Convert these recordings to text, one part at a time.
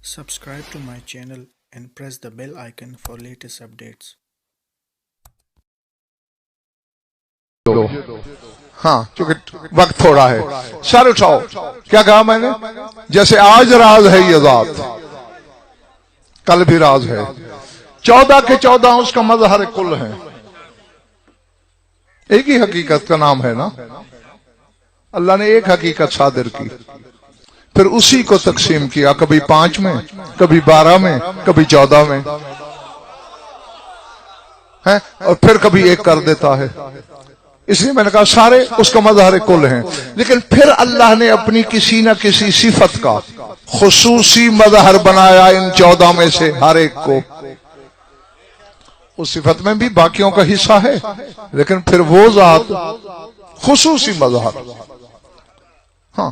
Subscribe to my channel and press the bell icon for latest updates. ہاں چونکہ وقت تھوڑا ہے سر اٹھاؤ کیا کہا میں نے جیسے آج راز ہے یہ ذات کل بھی راز ہے 14 کے 14 اس کا مظہر کل ہے ایک ہی حقیقت کا نام ہے نا اللہ نے ایک حقیقت صادر کی پھر اسی کو تقسیم کیا کبھی 5 میں کبھی 12 میں کبھی 14 میں اور پھر کبھی ایک کر دیتا ہے اس لیے میں نے کہا سارے اس کا مظہر کل ہیں لیکن پھر اللہ نے اپنی کسی نہ کسی صفت کا خصوصی مظہر بنایا ان 14 میں سے ہر ایک کو اس صفت میں بھی باقیوں کا حصہ ہے لیکن پھر وہ ذات خصوصی مظہر ہاں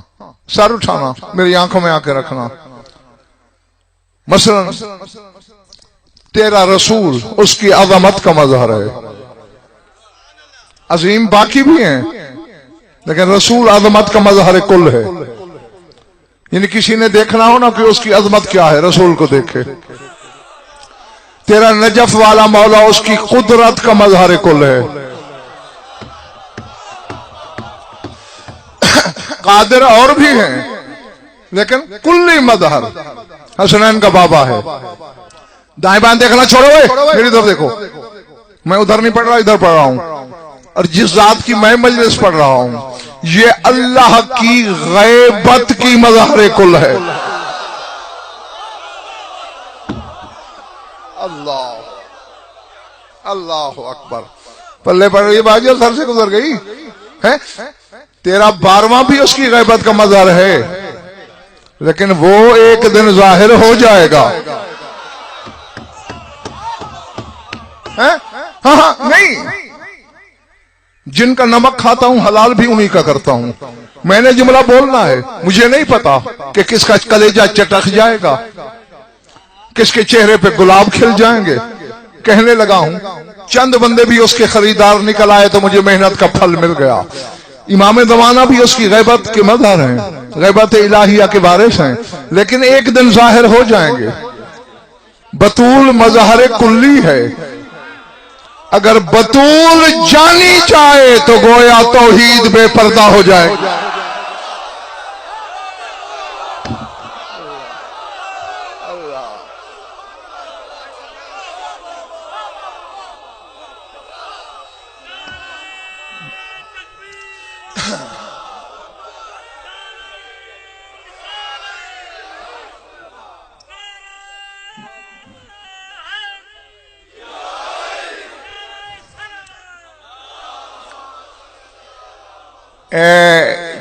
سر اٹھانا میری آنکھوں میں آ کے رکھنا مثلا تیرا رسول اس کی عظمت کا مظہر ہے عظیم باقی بھی ہیں لیکن رسول عظمت کا مظہر کل ہے یعنی کسی نے دیکھنا ہو نا کہ اس کی عظمت کیا ہے رسول کو دیکھے تیرا نجف والا مولا اس کی قدرت کا مظہر کل ہے قادر اور بھی ہیں لیکن کلی مظہر حسنین کا بابا ہے دائیں بائیں دیکھنا چھوڑو میری طرف دیکھو میں ادھر نہیں پڑھ رہا ادھر پڑھ رہا ہوں اور جس ذات کی میں مجلس پڑھ رہا ہوں یہ اللہ کی غیبت کی مظہر کل ہے اللہ اللہ اکبر پلے پڑھ رہی باجی سر سے گزر گئی ہے تیرا 12واں بھی اس کی غیبت کا مظہر ہے لیکن وہ ایک دن ظاہر ہو جائے گا ہاں نہیں جن کا نمک کھاتا ہوں حلال بھی انہی کا کرتا ہوں میں نے جملہ بولنا ہے مجھے نہیں پتا کہ کس کا کلیجہ چٹک جائے گا کس کے چہرے پہ گلاب کھل جائیں گے کہنے لگا ہوں چند بندے بھی اس کے خریدار نکل آئے تو مجھے محنت کا پھل مل گیا امام زمانہ بھی اس کی غیبت کے مظہر ہیں غیبت الہیہ کے وارث ہیں لیکن ایک دن ظاہر ہو جائیں گے بطول مظہر کلی ہے اگر بطول جانی چاہے تو گویا توحید بے پردہ ہو جائے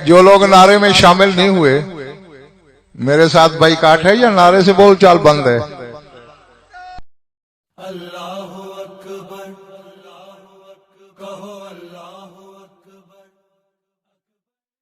جو لوگ نعرے میں شامل نہیں ہوئے میرے ساتھ بائی کاٹ ہے یا نعرے سے بول چال بند ہے اللہ اکبر کہو اللہ